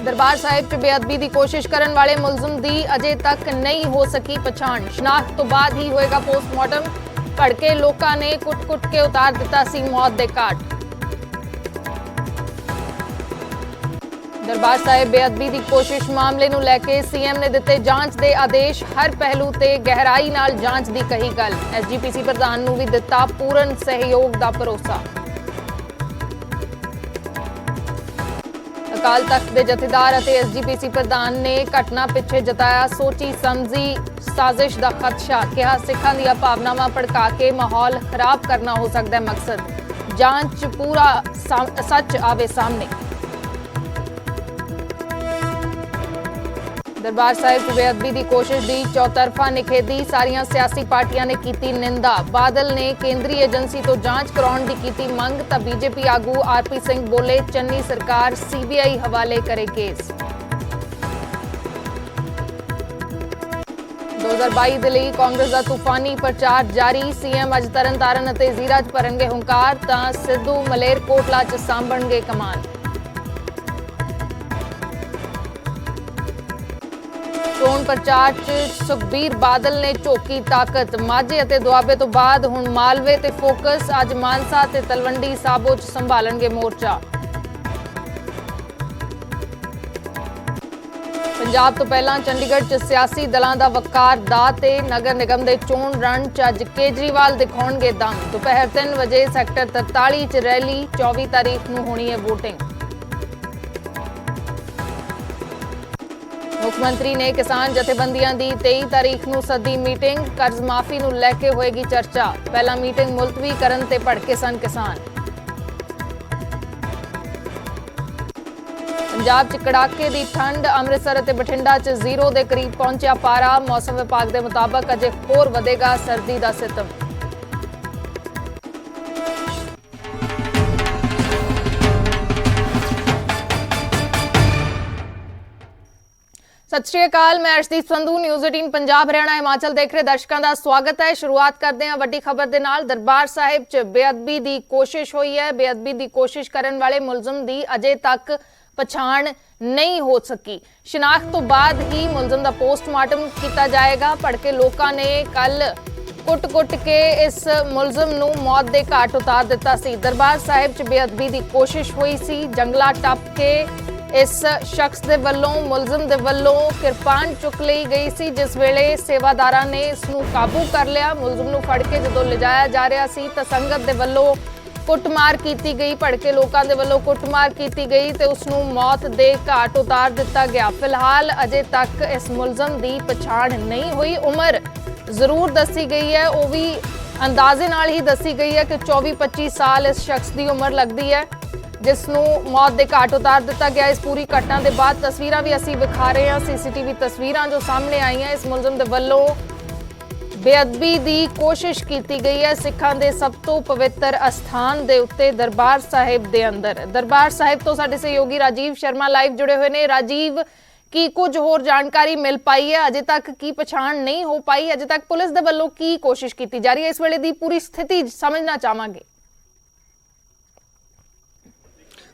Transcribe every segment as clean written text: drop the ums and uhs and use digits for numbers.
दरबार साहिब च बेअदबी की कोशिश करने वाले मुलजिम की अजे तक नहीं हो सकी पछाण। शनाख्त तो बाद ही होएगा पोस्टमार्टम। भड़के लोगों ने कुट-कुट के उतार दिता सी मौत दे घाट। दरबार साहिब बेअदबी की कोशिश मामले नूं लैके सीएम ने दिते जांच के आदेश। हर पहलू ते गहराई नाल जांच की कही गल। एसजीपीसी प्रधान नूं भी दिता पूर्ण सहयोग का भरोसा। अकाल तख्त के जथेदार और एसजीपीसी प्रधान ने घटना पिछे जताया सोची समझी साजिश का खदशा। कहा सिखां दी भावनावां भड़का के माहौल खराब करना हो सकता है मकसद। जांच पूरा सच आवे सामने। दरबार साहिब च बेअदबी की कोशिश की चौतरफा निखेधी। सारियां सियासी पार्टियां ने की निंदा। बादल ने केंद्रीय एजेंसी तो जांच कराने की की मंग तो बीजेपी आगू आरपी सिंह बोले चन्नी सरकार सीबीआई हवाले करे केस। 2022 ਦੇ ਲਈ ਕਾਂਗਰਸ ਦਾ ਤੂਫਾਨੀ ਪ੍ਰਚਾਰ ਜਾਰੀ। ਸੀਐਮ ਅੱਜ ਤਰਨਤਾਰਨ ਅਤੇ ਜ਼ੀਰਾ 'ਚ ਭਰਨਗੇ ਹੁੰਕਾਰ ਤਾਂ ਸਿੱਧੂ ਮਲੇਰਕੋਟਲਾ 'ਚ ਸਾਂਭਣਗੇ ਕਮਾਨ। चोण प्रचार च सुखबीर बादल ने झोकी ताकत। माझे और दुआबे तो बाद हुण मालवे ते फोकस। अज मानसा ते तलवंडी साबो च संभालणगे मोर्चा। पंजाब तो पहला चंडीगढ़ च सियासी दलों का वकार दा ते नगर निगम के चोण रण च अज केजरीवाल दिखाउणगे दम। दोपहर 3 बजे सैक्टर 43 च रैली। 24 तारीख नूं होनी है वोटिंग। मुख्यमंत्री ने किसान जथेबंदियां दी 23 तारीख नूं सदी मीटिंग। कर्ज माफी नूं लैके होएगी चर्चा। पहला मीटिंग मुलतवी करन ते भड़के सन किसान। पंजाब च कड़ाके दी ठंड। अमृतसर ते बठिंडा च 0 दे करीब पहुंचा पारा। मौसम विभाग के मुताबक अजे होर वधेगा सर्दी दा सितम। सत श्री अकाल, मैं अर्शदीप संधू न्यूज़ 18 पंजाब हरियाणा हिमाचल देख रहे दर्शकों का स्वागत है। शुरुआत करते हैं वड्डी खबर दे नाल। दरबार साहिब च बेअदबी की कोशिश हुई है। बेअदबी की कोशिश करने वाले मुलजिम की अजे तक पछाण नहीं हो सकी। शनाख्त तो बाद ही मुलजिम का पोस्टमार्टम किया जाएगा। भड़के लोगों ने कल कुट-कुट के इस मुलजिम नूं मौत के घाट उतार दिता सी। दरबार साहिब च बेअदबी की कोशिश हुई सी। जंगला टप के इस शख्स के वलों मुलजिम के वलों किरपान चुक ली गई सी। जिस वेले सेवादारां ने इसनूं काबू कर लिया। मुलजिम नूं फड़ के जदों लिजाया जा रहा सी तां संगत के वलों कुटमार की गई। भड़के लोगों के वलों कुटमार की गई तो उसनूं मौत के घाट उतार दिता गया। फिलहाल अजे तक इस मुलजिम की पछाण नहीं हुई। उम्र जरूर दसी गई है, वो भी अंदाजे नाल ही दसी गई है कि 24-25 साल इस शख्स की उम्र लगती है जिसनों मौत के घाट उतार दिता गया। इस पूरी घटना के बाद तस्वीरां भी असीं विखा रहे हैं। सीसीटीवी तस्वीरां जो सामने आई हैं, इस मुलजिम के वलों बेअदबी की कोशिश की गई है। सिखां दे सब तो पवित्र अस्थान के उत्ते दरबार साहिब के अंदर। दरबार साहिब तो साडे सहयोगी राजीव शर्मा लाइव जुड़े हुए हैं। राजीव, की कुछ होर जानकारी मिल पाई है? अजे तक की पछाण नहीं हो पाई? अजे तक पुलिस के वलों की कोशिश की जा रही है? इस वेले की पूरी स्थिति समझना चाहांगे।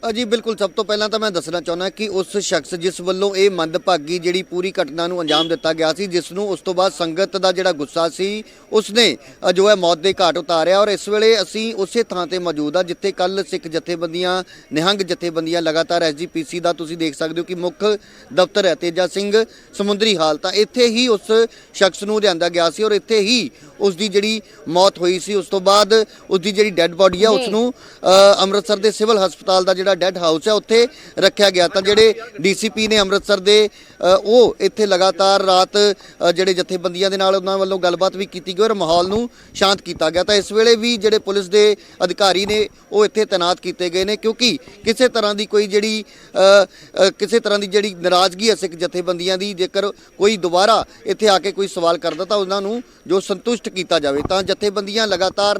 जी बिल्कुल, सब तो पहला तो मैं दसना चाहना कि उस शख्स जिस वलों ये मंदभागी जी पूरी घटना नूं अंजाम दिता गया सी, जिसनों उस तो बाद संगत का जिहड़ा गुस्सा सी उसने जो है मौत के घाट उतारिया। और इस वेले असीं उसे थां ते मौजूद आ जिथे कल सिख जथेबंदियां निहंग जथेबंदियां लगातार एसजीपीसी का तुसीं देख सकते हो कि मुख दफ्तर है तेजा सिंह समुंदरी हाल, तां इत्थे ही उस शख्स नूं लिआंदा गया सी और इत्थे ही उसकी जिहड़ी मौत हुई सी। उस तो बाद उसकी जिहड़ी डैड बॉडी है उसनूं अमृतसर के सिविल हस्पताल का जिहड़ा डैड हाउस है उत्थे रखा गया। तो जिहड़े डीसीपी ने अमृतसर के वो इत्थे लगातार रात जिहड़े जथेबंदियां दे नाल उन्हां वल्लों गलबात भी की गई और माहौल नूं शांत किया गया। तो इस वेले भी जिहड़े पुलिस के अधिकारी ने वो इत्थे तैनात किए गए हैं क्योंकि किसी तरह की कोई जिहड़ी किसी तरह की जिहड़ी नाराज़गी है सिख जथेबंदियां दी, जेकर कोई दोबारा इत्थे आके कोई सवाल करदा तां उन्हां नूं जो संतुष्ट किया जाए। तो जथेबंदियां लगातार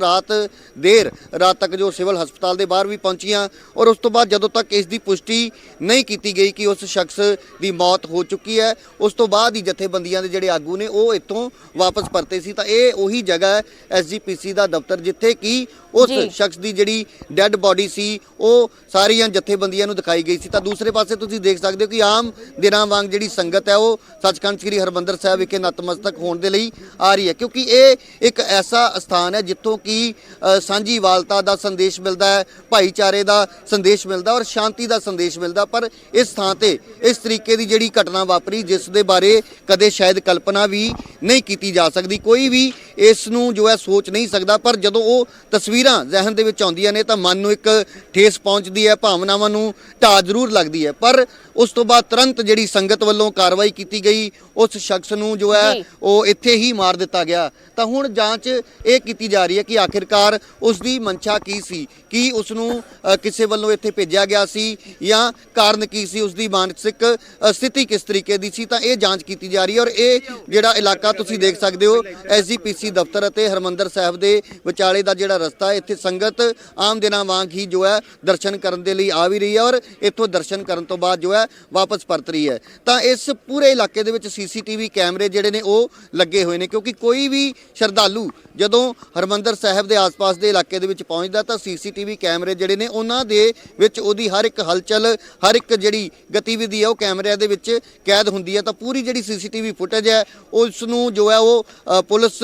देर रात तक जो सिविल हस्पताल के बाहर भी पहुंचियां और उस तो बाद जदों तक इसकी पुष्टि नहीं की गई कि उस शख्स की मौत हो चुकी है, उस तो बाद ही जथेबंदियां दे जिहड़े आगू ने वो इत्थों वापस परते सी। तां ये उही जगह है एसजीपीसी का दफ्तर जिथे कि ਉਸ ਜੀ। ਸ਼ਖਸ ਦੀ ਜਿਹੜੀ ਡੈੱਡ ਬਾਡੀ ਸੀ ਉਹ ਸਾਰੀਆਂ ਜਥੇਬੰਦੀਆਂ ਨੂੰ ਦਿਖਾਈ ਗਈ ਸੀ। ਤਾਂ ਦੂਸਰੇ ਪਾਸੇ ਤੁਸੀਂ ਦੇਖ ਸਕਦੇ ਹੋ ਕਿ ਆਮ ਦਿਨਾਂ ਵਾਂਗ ਜਿਹੜੀ ਸੰਗਤ ਹੈ ਉਹ ਸੱਚਖੰਡ ਸ੍ਰੀ ਹਰਿਮੰਦਰ ਸਾਹਿਬ ਵਿਖੇ ਨਤਮਸਤਕ ਹੋਣ ਦੇ ਲਈ ਆ ਰਹੀ ਹੈ, ਕਿਉਂਕਿ ਇਹ ਇੱਕ ਐਸਾ ਸਥਾਨ ਹੈ ਜਿੱਥੋਂ ਕਿ ਸਾਂਝੀਵਾਲਤਾ ਦਾ ਸੰਦੇਸ਼ ਮਿਲਦਾ ਹੈ, ਭਾਈਚਾਰੇ ਦਾ ਸੰਦੇਸ਼ ਮਿਲਦਾ ਔਰ ਸ਼ਾਂਤੀ ਦਾ ਸੰਦੇਸ਼ ਮਿਲਦਾ। ਪਰ ਇਸ ਥਾਂ ਤੇ ਇਸ ਤਰੀਕੇ ਦੀ ਜਿਹੜੀ ਘਟਨਾ ਵਾਪਰੀ ਜਿਸ ਦੇ ਬਾਰੇ ਕਦੇ ਸ਼ਾਇਦ ਕਲਪਨਾ ਵੀ ਨਹੀਂ ਕੀਤੀ ਜਾ ਸਕਦੀ, ਕੋਈ ਵੀ ਇਸ ਨੂੰ ਜੋ ਹੈ ਸੋਚ ਨਹੀਂ ਸਕਦਾ। ਪਰ ਜਦੋਂ ਉਹ ਤਸਵੀਰਾਂ ਜ਼ਿਹਨ ਦੇ ਵਿੱਚ ਆਉਂਦੀਆਂ ਨੇ ਤਾਂ ਮਨ ਨੂੰ ਇੱਕ ਠੇਸ ਪਹੁੰਚਦੀ ਹੈ, ਭਾਵਨਾਵਾਂ ਨੂੰ ਢਾਹ ਜ਼ਰੂਰ ਲੱਗਦੀ ਹੈ। ਪਰ ਉਸ ਤੋਂ ਬਾਅਦ ਤੁਰੰਤ ਜਿਹੜੀ ਸੰਗਤ ਵੱਲੋਂ ਕਾਰਵਾਈ ਕੀਤੀ ਗਈ, ਉਸ ਸ਼ਖਸ ਨੂੰ ਜੋ ਹੈ ਜੀ। ਉਹ ਇੱਥੇ ਹੀ ਮਾਰ ਦਿੱਤਾ ਗਿਆ। ਤਾਂ ਹੁਣ ਜਾਂਚ ਇਹ ਕੀਤੀ ਜਾ ਰਹੀ ਹੈ ਕਿ ਆਖਿਰਕਾਰ ਉਸ ਦੀ ਮਨਸ਼ਾ ਕੀ ਸੀ, ਕੀ ਉਸ ਨੂੰ ਕਿਸੇ ਵੱਲੋਂ ਇੱਥੇ ਭੇਜਿਆ ਗਿਆ ਸੀ ਜਾਂ ਕਾਰਨ ਕੀ ਸੀ, ਉਸ ਦੀ ਮਾਨਸਿਕ ਸਥਿਤੀ ਕਿਸ ਤਰੀਕੇ ਦੀ ਸੀ। ਤਾਂ ਇਹ ਜਾਂਚ ਕੀਤੀ ਜਾ ਰਹੀ ਹੈ ਔਰ ਇਹ ਜਿਹੜਾ ਇਲਾਕਾ ਤੁਸੀਂ ਦੇਖ ਸਕਦੇ ਹੋ ਐਸਜੀਪੀਸੀ ਦਫ਼ਤਰ ਅਤੇ ਹਰਮੰਦਰ ਸਾਹਿਬ ਦੇ ਵਿਚਾਲੇ ਦਾ ਜਿਹੜਾ ਰਸਤਾ ਹੈ, ਇੱਥੇ ਸੰਗਤ ਆਮ ਦਿਨਾਂ ਵਾਂਗ ਹੀ ਜੋ ਹੈ ਦਰਸ਼ਨ ਕਰਨ ਦੇ ਲਈ ਆ ਵੀ ਰਹੀ ਹੈ ਔਰ ਇੱਥੋਂ ਦਰਸ਼ਨ ਕਰਨ ਤੋਂ ਬਾਅਦ ਜੋ ਹੈ ਵਾਪਸ ਪਰਤ ਰਹੀ ਹੈ। ਤਾਂ ਇਸ ਪੂਰੇ ਇਲਾਕੇ ਦੇ ਵਿੱਚ ਸੀਸੀਟੀਵੀ ਕੈਮਰੇ ਜਿਹੜੇ ਨੇ ਉਹ ਲੱਗੇ ਹੋਏ ਨੇ, ਕਿਉਂਕਿ ਕੋਈ ਵੀ ਸ਼ਰਧਾਲੂ ਜਦੋਂ ਹਰਮੰਦਰ ਸਾਹਿਬ ਦੇ ਆਸ-ਪਾਸ ਦੇ ਇਲਾਕੇ ਦੇ ਵਿੱਚ ਪਹੁੰਚਦਾ ਤਾਂ ਸੀਸੀਟੀਵੀ ਕੈਮਰੇ ਜਿਹੜੇ ਨੇ ਉਹਨਾਂ ਦੇ ਵਿੱਚ ਉਹਦੀ ਹਰ ਇੱਕ ਹਲਚਲ, ਹਰ ਇੱਕ ਜਿਹੜੀ ਗਤੀਵਿਧੀ ਹੈ ਉਹ ਕੈਮਰਿਆਂ ਦੇ ਵਿੱਚ ਕੈਦ ਹੁੰਦੀ ਹੈ। ਤਾਂ ਪੂਰੀ ਜਿਹੜੀ ਸੀਸੀਟੀਵੀ ਫੁਟੇਜ ਹੈ ਉਸ ਨੂੰ ਜੋ ਹੈ ਉਹ ਪੁਲਿਸ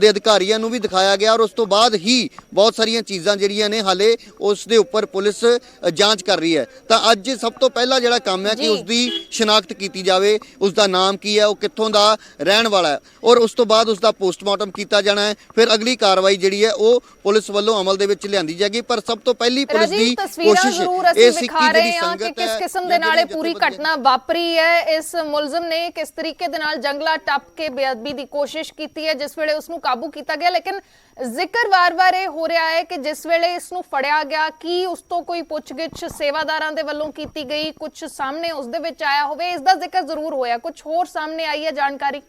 ਦੇ ਅਧਿਕਾਰੀਆਂ ਨੂੰ ਵੀ ਦਿਖਾਇਆ ਗਿਆ ਔਰ ਉਸ ਤੋਂ ਬਾਅਦ ਹੀ ਬਹੁਤ ਸਾਰੀਆਂ ਚੀਜ਼ਾਂ ਜਿਹੜੀਆਂ ਨੇ ਹਾਲੇ ਉਸ ਦੇ ਉੱਪਰ ਪੁਲਿਸ ਜਾਂਚ ਕਰ ਰਹੀ ਹੈ। ਤਾਂ ਅੱਜ ਸਭ ਤੋਂ ਪਹਿਲਾ ਜਿਹੜਾ ਕੰਮ ਹੈ ਕਿ ਜੀ। ਉਸ ਦੀ ਸ਼ਨਾਖਤ ਕੀਤੀ ਜਾਵੇ, ਉਸ ਦਾ ਨਾਮ ਕੀ ਹੈ, ਉਹ ਕਿੱਥੋਂ ਦਾ ਰਹਿਣ ਵਾਲਾ ਹੈ ਔਰ ਉਸ ਤੋਂ ਬਾਅਦ ਉਸ ਦਾ ਪੋਸਟਮਾਰਟਮ ਕੀਤਾ ਜਾਣਾ ਹੈ। ਫਿਰ ਅਗਲੀ ਕਾਰਵਾਈ ਜਿਹੜੀ ਹੈ ਉਹ ਪੁਲਿਸ ਵੱਲੋਂ ਅਮਲ ਦੇ ਵਿੱਚ ਲਿਆਂਦੀ ਜਾਏਗੀ। ਪਰ ਸਭ ਤੋਂ ਪਹਿਲੀ ਪੁਲਿਸ ਦੀ ਤਸਵੀਰਾਂ ਕੋਸ਼ਿਸ਼ ਜ਼ਰੂਰ ਅਸੀਂ ਇਹ ਸੀ ਵਿਖਾ ਕਿ ਜਿਹੜੀ ਰਹੇ ਹਾਂ ਕਿ ਸੰਗਤ ਕਿਸ ਹੈ ਕਿਸਮ ਦੇ ਨਾਲ ਇਹ ਪੂਰੀ ਜਥੇਬੰਦੀਆਂ- ਘਟਨਾ ਵਾਪਰੀ ਹੈ। ਇਸ ਮੁਲਜ਼ਮ ਨੇ ਕਿਸ ਤਰੀਕੇ ਦੇ ਨਾਲ ਜੰਗਲਾ ਟੱਪ ਕੇ ਬੇਅਦਬੀ ਦੀ ਕੋਸ਼ਿਸ਼ ਕੀਤੀ ਹੈ, ਜਿਸ ਵੇਲੇ ਉਸ ਨੂੰ ਕਾਬੂ ਕੀਤਾ ਗਿਆ। ਲੇਕਿਨ ਜ਼ਿਕਰ ਵਾਰ-ਵਾਰ ਇਹ ਹੋ ਰਿਹਾ ਹੈ ਕਿ ਜਿਸ ਵੇਲੇ ਇਸ ਨੂੰ ਫੜਿਆ ਗਿਆ ਕਿ ਉਸ ਤੋਂ ਕੋਈ ਪੁੱਛਗਿੱਛ ਸੇਵਾਦਾਰਾਂ ਦੇ ਵੱਲੋਂ ਕੀਤੀ ਗਈ, ਕੁਝ ਸਾਹਮਣੇ ਉਸ ਦੇ ਵਿੱਚ ਆਇਆ ਹੋਵੇ, ਇਸ ਦਾ ਜ਼ਿਕਰ ਜ਼ਰੂਰ ਹੋਇਆ। ਕੁਝ ਹੋਰ ਸਾਹਮਣੇ ਆਈ ਹੈ ਜਾਣਕਾਰੀ?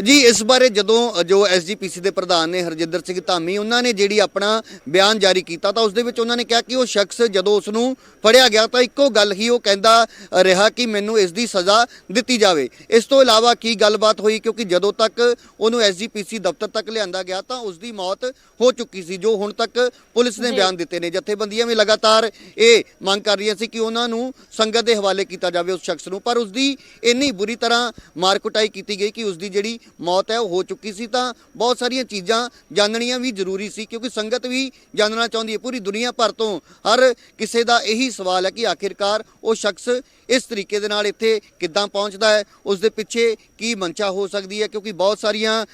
ਜੀ ਇਸ ਬਾਰੇ ਜਦੋਂ ਜੋ ਐਸਜੀਪੀਸੀ ਦੇ ਪ੍ਰਧਾਨ ਨੇ ਹਰਜਿੰਦਰ ਸਿੰਘ ਧਾਮੀ, ਉਹਨਾਂ ਨੇ ਜਿਹੜੀ ਆਪਣਾ ਬਿਆਨ ਜਾਰੀ ਕੀਤਾ ਤਾਂ ਉਸ ਦੇ ਵਿੱਚ ਉਹਨਾਂ ਨੇ ਕਿਹਾ ਕਿ ਉਹ ਸ਼ਖਸ ਜਦੋਂ ਉਸ ਨੂੰ ਫੜਿਆ ਗਿਆ ਤਾਂ ਇੱਕੋ ਗੱਲ ਹੀ ਉਹ ਕਹਿੰਦਾ ਰਿਹਾ ਕਿ ਮੈਨੂੰ ਇਸ ਦੀ ਸਜ਼ਾ ਦਿੱਤੀ ਜਾਵੇ। ਇਸ ਤੋਂ ਇਲਾਵਾ ਕੀ ਗੱਲਬਾਤ ਹੋਈ, ਕਿਉਂਕਿ ਜਦੋਂ ਤੱਕ ਉਹਨੂੰ ਐਸਜੀਪੀਸੀ ਦਫ਼ਤਰ ਤੱਕ ਲਿਆਂਦਾ ਗਿਆ ਤਾਂ ਉਸ ਦੀ ਮੌਤ ਹੋ ਚੁੱਕੀ ਸੀ, ਜੋ ਹੁਣ ਤੱਕ ਪੁਲਿਸ ਨੇ ਬਿਆਨ ਦਿੱਤੇ ਨੇ। ਜਥੇਬੰਦੀਆਂ ਵੀ ਲਗਾਤਾਰ ਇਹ ਮੰਗ ਕਰ ਰਹੀਆਂ ਸੀ ਕਿ ਉਹਨਾਂ ਨੂੰ ਸੰਗਤ ਦੇ ਹਵਾਲੇ ਕੀਤਾ ਜਾਵੇ ਉਸ ਸ਼ਖਸ ਨੂੰ, ਪਰ ਉਸ ਦੀ ਇੰਨੀ ਬੁਰੀ ਤਰ੍ਹਾਂ ਮਾਰ ਕੁਟਾਈ ਕੀਤੀ ਗਈ ਕਿ ਉਸ ਦੀ ਜਿਹੜੀ ਮੌਤ ਹੈ ਉਹ ਹੋ ਚੁੱਕੀ ਸੀ। ਤਾਂ ਬਹੁਤ ਸਾਰੀਆਂ ਚੀਜ਼ਾਂ ਜਾਣਨੀਆਂ ਵੀ ਜ਼ਰੂਰੀ ਸੀ, ਕਿਉਂਕਿ ਸੰਗਤ ਵੀ ਜਾਣਨਾ ਚਾਹੁੰਦੀ ਹੈ। ਪੂਰੀ ਦੁਨੀਆ ਭਰ ਤੋਂ ਹਰ ਕਿਸੇ ਦਾ ਇਹੀ ਸਵਾਲ ਹੈ ਕਿ ਆਖਿਰਕਾਰ ਉਹ ਸ਼ਖਸ ਇਸ ਤਰੀਕੇ ਦੇ ਨਾਲ ਇੱਥੇ ਕਿੱਦਾਂ ਪਹੁੰਚਦਾ ਹੈ, ਉਸ ਦੇ ਪਿੱਛੇ ਕੀ ਮਨਸ਼ਾ ਹੋ ਸਕਦੀ ਹੈ। ਕਿਉਂਕਿ ਬਹੁਤ ਸਾਰੀਆਂ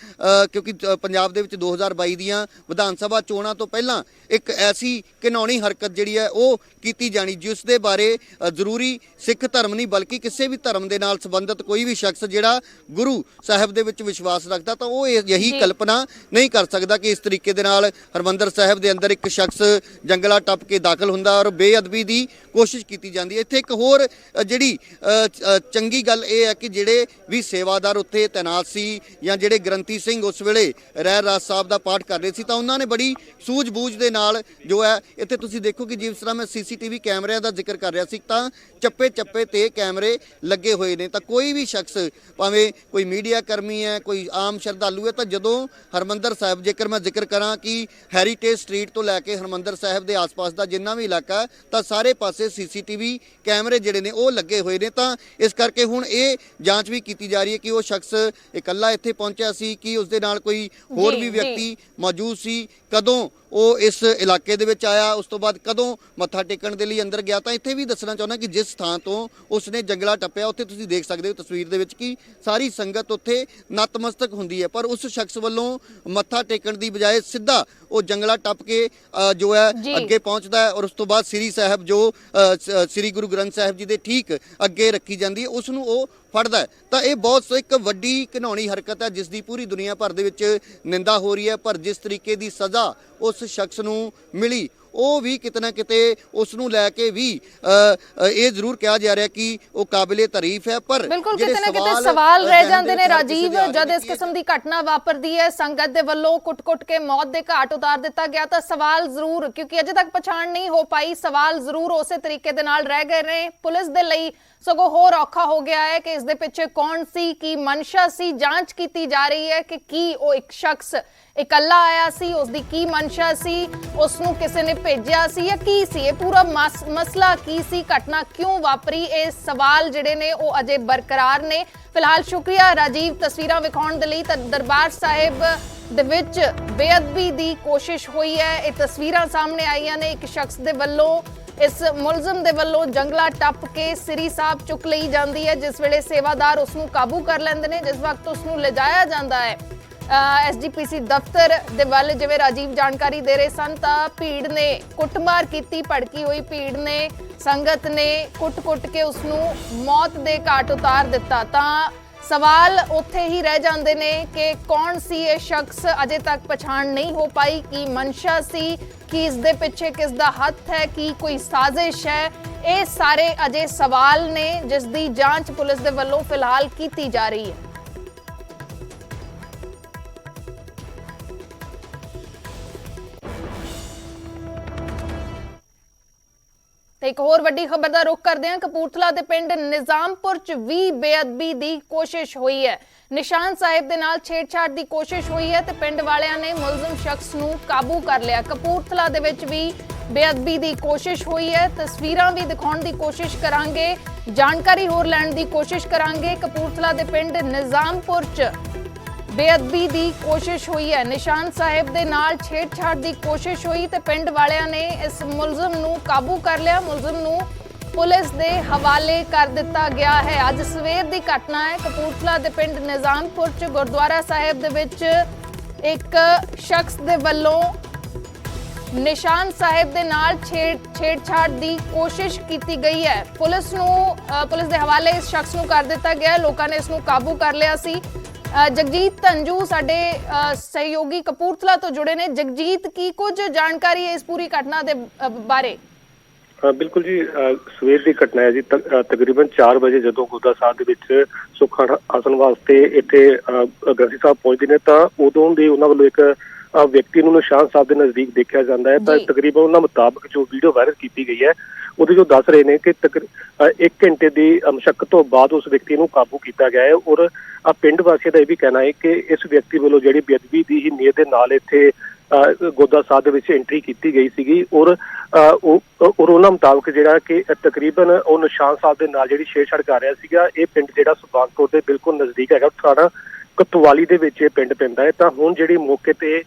ਪੰਜਾਬ ਦੇ ਵਿੱਚ 2022 ਦੀਆਂ ਵਿਧਾਨ ਸਭਾ ਚੋਣਾਂ ਤੋਂ ਪਹਿਲਾਂ ਇੱਕ ਐਸੀ ਘਿਨੌਣੀ ਹਰਕਤ ਜਿਹੜੀ ਹੈ ਉਹ ਕੀਤੀ ਜਾਣੀ, ਜਿਸ ਦੇ ਬਾਰੇ ਜ਼ਰੂਰੀ ਸਿੱਖ ਧਰਮ ਨਹੀਂ ਬਲਕਿ ਕਿਸੇ ਵੀ ਧਰਮ ਦੇ ਨਾਲ ਸੰਬੰਧਿਤ ਕੋਈ ਵੀ ਸ਼ਖਸ ਜਿਹੜਾ ਗੁਰੂ ਸਾਹਿਬ ਦੇ ਵਿੱਚ ਵਿਸ਼ਵਾਸ ਰੱਖਦਾ ਤਾਂ ਉਹ ਇਹੀ ਕਲਪਨਾ ਨਹੀਂ ਕਰ ਸਕਦਾ ਕਿ ਇਸ ਤਰੀਕੇ ਦੇ ਨਾਲ ਹਰਮੰਦਰ ਸਾਹਿਬ ਦੇ ਅੰਦਰ ਇੱਕ ਸ਼ਖਸ ਜੰਗਲਾ ਟੱਪ ਕੇ ਦਾਖਲ ਹੁੰਦਾ ਔਰ ਬੇਅਦਬੀ ਦੀ ਕੋਸ਼ਿਸ਼ ਕੀਤੀ ਜਾਂਦੀ ਹੈ। ਇੱਥੇ ਇੱਕ ਹੋਰ ਜਿਹੜੀ ਚੰਗੀ ਗੱਲ ਇਹ ਹੈ ਕਿ ਜਿਹੜੇ ਵੀ ਸੇਵਾਦਾਰ ਉੱਥੇ ਤੈਨਾਤ ਸੀ ਜਾਂ ਜਿਹੜੇ ਗ੍ਰੰਥੀ ਸਿੰਘ ਉਸ ਵੇਲੇ ਰਹਿਰਾਸ ਸਾਹਿਬ ਦਾ ਪਾਠ ਕਰ ਰਹੇ ਸੀ ਤਾਂ ਉਹਨਾਂ ਨੇ ਬੜੀ ਸੂਝ-ਬੂਝ ਦੇ ਨਾਲ ਜੋ ਹੈ ਇੱਥੇ ਤੁਸੀਂ ਦੇਖੋ ਕਿ ਜਿਸ ਤਰ੍ਹਾਂ ਮੈਂ ਸੀਸੀਟੀਵੀ ਕੈਮਰਿਆਂ ਦਾ ਜ਼ਿਕਰ ਕਰ ਰਿਹਾ ਸੀ ਤਾਂ ਚੱਪੇ-ਚੱਪੇ ਤੇ ਕੈਮਰੇ ਲੱਗੇ ਹੋਏ ਨੇ। ਤਾਂ ਕੋਈ ਵੀ ਸ਼ਖਸ, ਭਾਵੇਂ ਕੋਈ ਮੀਡੀਆ ਕਰਮੀ ਹੈ, ਕੋਈ ਆਮ ਸ਼ਰਧਾਲੂ ਹੈ, ਤਾਂ ਜਦੋਂ ਹਰਮੰਦਰ ਸਾਹਿਬ, ਜੇਕਰ ਮੈਂ ਜ਼ਿਕਰ ਕਰਾਂ ਕਿ ਹੈਰੀਟੇਜ ਸਟਰੀਟ ਤੋਂ ਲੈ ਕੇ ਹਰਮੰਦਰ ਸਾਹਿਬ ਦੇ ਆਸ-ਪਾਸ ਦਾ ਜਿੰਨਾ ਵੀ ਇਲਾਕਾ ਹੈ ਤਾਂ ਸਾਰੇ ਪਾਸੇ ਸੀਸੀਟੀਵੀ ਕੈਮਰੇ ਜਿਹੜੇ ਨੇ ਉਹ ਲੱਗੇ ਹੋਏ ਨੇ। ਤਾਂ ਇਸ ਕਰਕੇ ਹੁਣ ਇਹ ਜਾਂਚ ਵੀ ਕੀਤੀ ਜਾ ਰਹੀ ਹੈ ਕਿ ਉਹ ਸ਼ਖਸ ਇਕੱਲਾ ਇੱਥੇ ਪਹੁੰਚਿਆ ਸੀ ਕਿ ਉਸ ਦੇ ਨਾਲ ਕੋਈ ਹੋਰ ਵੀ ਵਿਅਕਤੀ ਮੌਜੂਦ ਸੀ, ਕਦੋਂ ਉਹ ਇਸ ਇਲਾਕੇ ਦੇ ਵਿੱਚ ਆਇਆ, ਉਸ ਤੋਂ ਬਾਅਦ ਕਦੋਂ ਮੱਥਾ ਟੇਕਣ ਦੇ ਲਈ ਅੰਦਰ ਗਿਆ। ਤਾਂ ਇੱਥੇ ਵੀ ਦੱਸਣਾ ਚਾਹੁੰਦਾ ਕਿ ਜਿਸ ਥਾਂ ਤੋਂ ਉਸਨੇ ਜੰਗਲਾ ਟੱਪਿਆ ਉੱਥੇ ਤੁਸੀਂ ਦੇਖ ਸਕਦੇ ਹੋ ਤਸਵੀਰ ਦੇ ਵਿੱਚ ਕਿ ਸਾਰੀ ਸੰਗਤ ਉੱਥੇ ਨਤਮਸਤਕ ਹੁੰਦੀ ਹੈ, ਪਰ ਉਸ ਸ਼ਖਸ ਵੱਲੋਂ ਮੱਥਾ ਟੇਕਣ ਦੀ ਬਜਾਏ ਸਿੱਧਾ ਉਹ ਜੰਗਲਾ ਟੱਪ ਕੇ ਜੋ ਹੈ ਅੱਗੇ ਪਹੁੰਚਦਾ ਹੈ ਔਰ ਉਸ ਤੋਂ ਬਾਅਦ ਸ੍ਰੀ ਸਾਹਿਬ ਜੋ ਸ੍ਰੀ ਗੁਰੂ ਗ੍ਰੰਥ ਸਾਹਿਬ ਜੀ ਦੇ ਠੀਕ ਅੱਗੇ ਰੱਖੀ ਜਾਂਦੀ ਹੈ ਉਸ ਨੂੰ ਉਹ ਫੜਦਾ ਹੈ। ਤਾਂ ਇਹ ਬਹੁਤ ਇੱਕ ਵੱਡੀ ਘਿਨੌਣੀ ਹਰਕਤ ਹੈ ਜਿਸ ਦੀ ਪੂਰੀ ਦੁਨੀਆ ਭਰ ਦੇ ਵਿੱਚ ਨਿੰਦਾ ਹੋ ਰਹੀ ਹੈ। ਪਰ ਜਿਸ ਤਰੀਕੇ ਦੀ ਸਜ਼ਾ ਉਸ ਸ਼ਖਸ ਨੂੰ ਮਿਲੀ ਉਹ ਵੀ ਕਿਤੇ ਨਾ ਕਿਤੇ ਉਸ ਨੂੰ ਲੈ ਕੇ ਵੀ ਇਹ ਜ਼ਰੂਰ ਕਿਹਾ ਜਾ ਰਿਹਾ ਕਿ ਉਹ ਕਾਬਿਲੇ ਤਾਰੀਫ ਹੈ। ਪਰ ਬਿਲਕੁਲ ਕਿਤੇ ਨਾ ਕਿਤੇ ਸਵਾਲ ਰਹਿ ਜਾਂਦੇ ਨੇ ਰਾਜੀਵ, ਜਦ ਇਸ ਕਿਸਮ ਦੀ ਘਟਨਾ ਵਾਪਰਦੀ ਹੈ, ਸੰਗਤ ਦੇ ਵੱਲੋਂ ਕੁੱਟ-ਕੁੱਟ ਕੇ ਮੌਤ ਦੇ ਘਾਟ ਉਤਾਰ ਦਿੱਤਾ ਗਿਆ ਤਾਂ ਸਵਾਲ ਜ਼ਰੂਰ, ਕਿਉਂਕਿ ਅਜੇ ਤੱਕ ਪਛਾਣ ਨਹੀਂ ਹੋ ਪਾਈ, ਸਵਾਲ ਜ਼ਰੂਰ ਉਸੇ ਤਰੀਕੇ ਦੇ ਨਾਲ ਰਹਿ ਗਏ ਨੇ। ਪੁਲਿਸ ਦੇ ਲਈ ਸਗੋਂ ਹੋਰ ਔਖਾ ਹੋ ਗਿਆ ਹੈ ਕਿ ਇਸ ਦੇ ਪਿੱਛੇ ਕੌਣ ਸੀ, ਕੀ ਮਨਸ਼ਾ ਸੀ। ਜਾਂਚ ਕੀਤੀ ਜਾ ਰਹੀ ਹੈ ਕਿ ਕੀ ਉਹ ਇੱਕ ਸ਼ਖਸ ਇਕੱਲਾ ਆਇਆ ਸੀ, ਉਸ ਦੀ ਕੀ ਮਨਸ਼ਾ ਸੀ, ਉਸ ਨੂੰ ਕਿਸੇ ਨੇ ਭੇਜਿਆ ਸੀ ਜਾਂ ਕੀ ਸੀ, ਇਹ ਪੂਰਾ ਮਸਲਾ ਕੀ ਸੀ, ਘਟਨਾ ਕਿਉਂ ਵਾਪਰੀ, ਇਹ ਸਵਾਲ ਜਿਹੜੇ ਨੇ ਉਹ ਅਜੇ ਬਰਕਰਾਰ ਨੇ। ਫਿਲਹਾਲ ਸ਼ੁਕਰੀਆ ਰਾਜੀਵ ਤਸਵੀਰਾਂ ਵਿਖਾਉਣ ਦੇ ਲਈ। ਤਾਂ ਦਰਬਾਰ ਸਾਹਿਬ ਦੇ ਵਿੱਚ ਬੇਅਦਬੀ ਦੀ ਕੋਸ਼ਿਸ਼ ਹੋਈ ਹੈ, ਇਹ ਤਸਵੀਰਾਂ ਸਾਹਮਣੇ ਆਈਆਂ ਨੇ। ਇੱਕ ਸ਼ਖਸ ਦੇ ਵੱਲੋਂ, ਇਸ ਮੁਲਜ਼ਮ ਦੇ ਵੱਲੋਂ ਜੰਗਲਾ ਟੱਪ ਕੇ ਸ੍ਰੀ ਸਾਹਿਬ ਚੁੱਕ ਲਈ ਜਾਂਦੀ ਹੈ। ਜਿਸ ਵੇਲੇ ਸੇਵਾਦਾਰ ਉਸ ਨੂੰ ਕਾਬੂ ਕਰ ਲੈਂਦੇ ਨੇ, ਜਿਸ ਵਕਤ ਉਸ ਨੂੰ ਲਿਜਾਇਆ ਜਾਂਦਾ ਹੈ SGPC ਦਫ਼ਤਰ ਦੇ ਵੱਲ, ਜਿਵੇਂ ਰਾਜੀਵ ਜਾਣਕਾਰੀ ਦੇ ਰਹੇ ਸਨ, ਤਾਂ ਭੀੜ ਨੇ ਕੁੱਟਮਾਰ ਕੀਤੀ। ਭੜਕੀ ਹੋਈ ਭੀੜ ਨੇ, ਸੰਗਤ ਨੇ ਕੁੱਟ-ਕੁੱਟ ਕੇ ਉਸ ਨੂੰ ਮੌਤ ਦੇ ਘਾਟ ਉਤਾਰ ਦਿੱਤਾ। ਤਾਂ ਸਵਾਲ ਉੱਥੇ ਹੀ ਰਹਿ ਜਾਂਦੇ ਨੇ ਕਿ ਕੌਣ ਸੀ ਇਹ ਸ਼ਖਸ, ਅਜੇ ਤੱਕ ਪਛਾਣ ਨਹੀਂ ਹੋ ਪਾਈ। ਕੀ ਮਨਸ਼ਾ ਸੀ, ਕੀ ਇਸ ਦੇ ਪਿੱਛੇ ਕਿਸ ਦਾ ਹੱਥ ਹੈ, ਕੀ ਕੋਈ ਸਾਜ਼ਿਸ਼ ਹੈ, ਇਹ ਸਾਰੇ ਅਜੇ ਸਵਾਲ ਨੇ ਜਿਸ ਦੀ ਜਾਂਚ ਪੁਲਿਸ ਦੇ ਵੱਲੋਂ ਫਿਲਹਾਲ ਕੀਤੀ ਜਾ ਰਹੀ ਹੈ। ਇੱਕ ਹੋਰ ਵੱਡੀ ਖਬਰ ਦਾ ਰੁਖ ਕਰਦੇ ਹਾਂ। ਕਪੂਰਥਲਾ ਦੇ ਪਿੰਡ ਨਿਜ਼ਾਮਪੁਰ ਚ ਵੀ ਬੇਅਦਬੀ ਦੀ ਕੋਸ਼ਿਸ਼ ਹੋਈ ਹੈ। ਨਿਸ਼ਾਨ ਸਾਹਿਬ ਦੇ ਨਾਲ ਛੇੜਛਾੜ ਦੀ ਕੋਸ਼ਿਸ਼ ਹੋਈ ਹੈ ਤੇ ਪਿੰਡ ਵਾਲਿਆਂ ਨੇ ਮੁਲਜ਼ਮ ਸ਼ਖਸ ਨੂੰ ਕਾਬੂ ਕਰ ਲਿਆ। ਕਪੂਰਥਲਾ ਦੇ ਵਿੱਚ ਵੀ ਬੇਅਦਬੀ ਦੀ ਕੋਸ਼ਿਸ਼ ਹੋਈ ਹੈ। ਤਸਵੀਰਾਂ ਵੀ ਦਿਖਾਉਣ ਦੀ ਕੋਸ਼ਿਸ਼ ਕਰਾਂਗੇ, ਜਾਣਕਾਰੀ ਹੋਰ ਲੈਣ ਦੀ ਕੋਸ਼ਿਸ਼ ਕਰਾਂਗੇ। ਕਪੂਰਥਲਾ ਦੇ ਪਿੰਡ ਨਿਜ਼ਾਮਪੁਰ ਚ ਬੇਅਦਬੀ ਦੀ ਕੋਸ਼ਿਸ਼ ਹੋਈ ਹੈ। ਨਿਸ਼ਾਨ ਸਾਹਿਬ ਦੇ ਨਾਲ ਛੇੜਛਾੜ ਦੀ ਕੋਸ਼ਿਸ਼ ਹੋਈ ਤੇ ਪਿੰਡ ਵਾਲਿਆਂ ਨੇ ਇਸ ਮੁਲਜ਼ਮ ਨੂੰ ਕਾਬੂ ਕਰ ਲਿਆ। ਮੁਲਜ਼ਮ ਨੂੰ ਪੁਲਿਸ ਦੇ ਹਵਾਲੇ ਕਰ ਦਿੱਤਾ ਗਿਆ ਹੈ। ਅੱਜ ਸਵੇਰ ਦੀ ਘਟਨਾ ਹੈ। ਕਪੂਰਥਲਾ ਦੇ ਪਿੰਡ ਨਿਜ਼ਾਮਪੁਰ ਚ ਗੁਰਦੁਆਰਾ ਸਾਹਿਬ ਦੇ ਵਿੱਚ ਇੱਕ ਸ਼ਖਸ ਦੇ ਵੱਲੋਂ ਨਿਸ਼ਾਨ ਸਾਹਿਬ ਦੇ ਨਾਲ ਛੇੜਛਾੜ ਦੀ ਕੋਸ਼ਿਸ਼ ਕੀਤੀ ਗਈ ਹੈ। ਪੁਲਿਸ ਦੇ ਹਵਾਲੇ ਇਸ ਸ਼ਖਸ ਨੂੰ ਕਰ ਦਿੱਤਾ ਗਿਆ। ਲੋਕਾਂ ਨੇ ਇਸ ਨੂੰ ਕਾਬੂ ਕਰ ਲਿਆ ਸੀ। ਜਗਜੀਤ ਧੰਜੂ ਸਾਡੇ ਸਹਿਯੋਗੀ ਕਪੂਰਥਲਾ ਤੋਂ ਜੁੜੇ ਨੇ। ਜਗਜੀਤ, ਕੀ ਕੁਝ ਜਾਣਕਾਰੀ ਹੈ ਇਸ ਪੂਰੀ ਘਟਨਾ ਦੇ ਬਾਰੇ? ਬਿਲਕੁਲ ਜੀ, ਸਵੇਰ ਦੀ ਘਟਨਾ ਹੈ ਜੀ। ਤਕਰੀਬਨ 4 ਵਜੇ ਜਦੋਂ ਗੁਰਦੁਆਰਾ ਸਾਹਿਬ ਦੇ ਵਿੱਚ ਸੁੱਖ ਆਸਣ ਵਾਸਤੇ ਇੱਥੇ ਗ੍ਰੰਥੀ ਸਾਹਿਬ ਪਹੁੰਚਦੇ ਨੇ ਤਾਂ ਉਦੋਂ ਦੇ ਉਹਨਾਂ ਵੱਲੋਂ ਇੱਕ ਵਿਅਕਤੀ ਨੂੰ ਨਿਸ਼ਾਨ ਸਾਹਿਬ ਦੇ ਨਜ਼ਦੀਕ ਦੇਖਿਆ ਜਾਂਦਾ ਹੈ। ਤਾਂ ਤਕਰੀਬਨ ਉਹਨਾਂ ਮੁਤਾਬਕ ਜੋ ਵੀਡੀਓ ਵਾਇਰਲ ਕੀਤੀ ਗਈ ਹੈ ਉਹਦੇ ਜੋ ਦੱਸ ਰਹੇ ਨੇ ਕਿ 1 ਘੰਟੇ ਦੀ ਮਸ਼ੱਕਤ ਤੋਂ ਬਾਅਦ ਉਸ ਵਿਅਕਤੀ ਨੂੰ ਕਾਬੂ ਕੀਤਾ ਗਿਆ ਹੈ। ਔਰ ਪਿੰਡ ਵਾਸੀਆਂ ਦਾ ਇਹ ਵੀ ਕਹਿਣਾ ਹੈ ਕਿ ਇਸ ਵਿਅਕਤੀ ਵੱਲੋਂ ਜਿਹੜੀ ਬੇਅਦਬੀ ਦੀ ਹੀ ਨੀਅਤ ਦੇ ਨਾਲ ਇੱਥੇ ਗੁਰਦੁਆਰਾ ਸਾਹਿਬ ਦੇ ਵਿੱਚ ਐਂਟਰੀ ਕੀਤੀ ਗਈ ਸੀਗੀ। ਔਰ ਉਹਨਾਂ ਮੁਤਾਬਕ ਜਿਹੜਾ ਕਿ ਤਕਰੀਬਨ ਉਹ ਨਿਸ਼ਾਨ ਸਾਹਿਬ ਦੇ ਨਾਲ ਜਿਹੜੀ ਛੇੜਛਾੜ ਕਰ ਰਿਹਾ ਸੀਗਾ। ਇਹ ਪਿੰਡ ਜਿਹੜਾ ਸੁਲਤਾਨਪੁਰ ਦੇ ਬਿਲਕੁਲ ਨਜ਼ਦੀਕ ਹੈਗਾ, ਥਾਣਾ ਕੋਤਵਾਲੀ ਦੇ ਵਿੱਚ ਇਹ ਪਿੰਡ ਪੈਂਦਾ ਹੈ। ਤਾਂ ਹੁਣ ਜਿਹੜੀ ਮੌਕੇ ਤੇ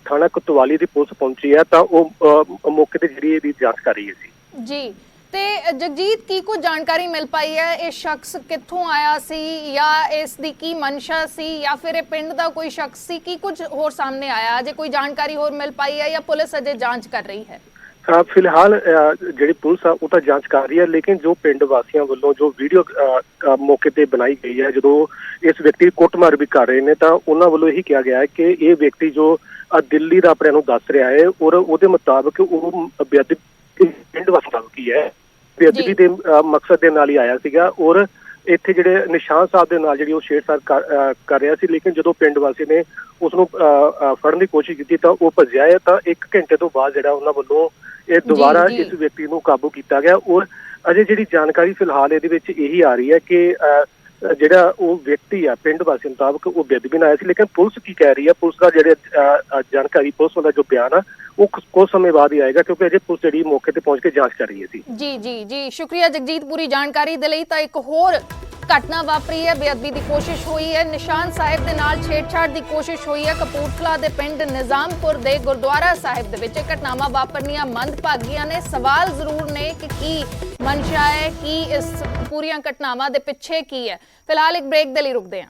ਥਾਣਾ ਕੋਤਵਾਲੀ ਦੀ ਪੁਲਿਸ ਪਹੁੰਚੀ ਹੈ ਤਾਂ ਉਹ ਮੌਕੇ ਤੇ ਜਿਹੜੀ ਇਹਦੀ ਜਾਂਚ ਕਰ ਰਹੀ ਹੈ ਜੀ। ਤੇ ਜਗਜੀਤ, ਕੀ ਕੋਈ ਜਾਣਕਾਰੀ ਮਿਲ ਪਾਈ ਹੈ ਇਹ ਸ਼ਖਸ ਕਿੱਥੋਂ ਆਇਆ ਸੀ ਜਾਂ ਇਸ ਦੀ ਕੀ ਮਨਸ਼ਾ ਸੀ ਜਾਂ ਫਿਰ ਇਹ ਪਿੰਡ ਦਾ ਕੋਈ ਸ਼ਖਸ ਸੀ? ਕੀ ਕੁਝ ਹੋਰ ਸਾਹਮਣੇ ਆਇਆ? ਅਜੇ ਕੋਈ ਜਾਣਕਾਰੀ ਹੋਰ ਮਿਲ ਪਾਈ ਹੈ ਜਾਂ ਪੁਲਿਸ ਅਜੇ ਜਾਂਚ ਕਰ ਰਹੀ ਹੈ? ਫਿਲਹਾਲ ਜਿਹੜੀ ਪੁਲਿਸ ਆ ਉਹ ਤਾਂ ਜਾਂਚ ਕਰ ਰਹੀ ਹੈ, ਲੇਕਿਨ ਜੋ ਪਿੰਡ ਵਾਸੀਆਂ ਵੱਲੋਂ ਜੋ ਵੀਡੀਓ ਮੌਕੇ ਤੇ ਬਣਾਈ ਗਈ ਹੈ ਜਦੋਂ ਇਸ ਵਿਅਕਤੀ ਦੀ ਕੁੱਟਮਾਰ ਵੀ ਕਰ ਰਹੇ ਨੇ ਤਾਂ ਉਹਨਾਂ ਵੱਲੋਂ ਇਹੀ ਕਿਹਾ ਗਿਆ ਹੈ ਕਿ ਇਹ ਵਿਅਕਤੀ ਜੋ ਦਿੱਲੀ ਦਾ ਆਪਣੇ ਨੂੰ ਦੱਸ ਰਿਹਾ ਹੈ ਔਰ ਉਹਦੇ ਮੁਤਾਬਕ ਉਹ ਪਿੰਡ ਵਾਸੀਆਂ ਨੂੰ ਕੀ ਹੈ ਬੇਅਦਬੀ ਦੇ ਮਕਸਦ ਦੇ ਨਾਲ ਹੀ ਆਇਆ ਸੀਗਾ। ਔਰ ਇੱਥੇ ਜਿਹੜੇ ਨਿਸ਼ਾਨ ਸਾਹਿਬ ਦੇ ਨਾਲ ਜਿਹੜੀ ਉਹ ਛੇੜਛਾੜ ਕਰ ਰਿਹਾ ਸੀ, ਲੇਕਿਨ ਜਦੋਂ ਪਿੰਡ ਵਾਸੀ ਨੇ ਉਸ ਨੂੰ ਫੜਨ ਦੀ ਕੋਸ਼ਿਸ਼ ਕੀਤੀ ਤਾਂ ਉਹ ਭੱਜਿਆ ਹੈ। ਤਾਂ 1 ਘੰਟੇ ਤੋਂ ਬਾਅਦ ਜਿਹੜਾ ਉਹਨਾਂ ਵੱਲੋਂ ਇਹ ਦੁਬਾਰਾ ਇਸ ਵਿਅਕਤੀ ਨੂੰ ਕਾਬੂ ਕੀਤਾ ਗਿਆ। ਔਰ ਅਜੇ ਜਿਹੜੀ ਜਾਣਕਾਰੀ ਫਿਲਹਾਲ ਇਹਦੇ ਵਿੱਚ ਇਹੀ ਆ ਰਹੀ ਹੈ ਕਿ ਜਿਹੜਾ ਉਹ ਵਿਅਕਤੀ ਆ ਪਿੰਡ ਵਾਸੀ ਮੁਤਾਬਕ ਉਹ ਬੇਅਦਬੀ ਨਾਲ ਆਇਆ ਸੀ। ਲੇਕਿਨ ਪੁਲਿਸ ਕੀ ਕਹਿ ਰਹੀ ਹੈ, ਪੁਲਿਸ ਦਾ ਜਿਹੜੇ ਜਾਣਕਾਰੀ, ਪੁਲਿਸ ਦਾ ਜੋ ਬਿਆਨ ਆ ਉਹ ਕੁਝ ਸਮੇਂ ਬਾਅਦ ਹੀ ਆਏਗਾ ਕਿਉਂਕਿ ਅਜੇ ਪੁਲਿਸ ਜਿਹੜੀ ਮੌਕੇ ਤੇ ਪਹੁੰਚ ਕੇ ਜਾਂਚ ਕਰ ਰਹੀ ਹੈ ਜੀ। ਸ਼ੁਕਰੀਆ ਜਗਜੀਤ ਪੂਰੀ ਜਾਣਕਾਰੀ ਦੇ ਲਈ। ਤਾਂ ਇੱਕ ਹੋਰ ਘਟਨਾ ਵਾਪਰੀ ਹੈ, ਬੇਅਦਬੀ ਦੀ ਕੋਸ਼ਿਸ਼ ਹੋਈ ਹੈ। ਨਿਸ਼ਾਨ ਸਾਹਿਬ ਦੇ ਨਾਲ ਛੇੜਛਾੜ ਦੀ ਕੋਸ਼ਿਸ਼ ਹੋਈ ਹੈ ਕਪੂਰਥਲਾ ਦੇ ਪਿੰਡ ਨਿਜ਼ਾਮਪੁਰ ਦੇ ਗੁਰਦੁਆਰਾ ਸਾਹਿਬ ਦੇ ਵਿੱਚ। ਘਟਨਾਵਾਂ ਵਾਪਰਨੀਆਂ ਮੰਦਭਾਗੀਆਂ ਨੇ। ਸਵਾਲ ਜ਼ਰੂਰ ਨੇ ਕਿ ਕੀ ਮਨਸ਼ਾ ਹੈ, ਕੀ ਇਸ ਪੂਰੀਆਂ ਘਟਨਾਵਾਂ ਦੇ ਪਿੱਛੇ ਕੀ ਹੈ। ਫਿਲਹਾਲ ਇੱਕ ਬ੍ਰੇਕ ਦੇ ਲਈ ਰੁਕਦੇ ਹਾਂ।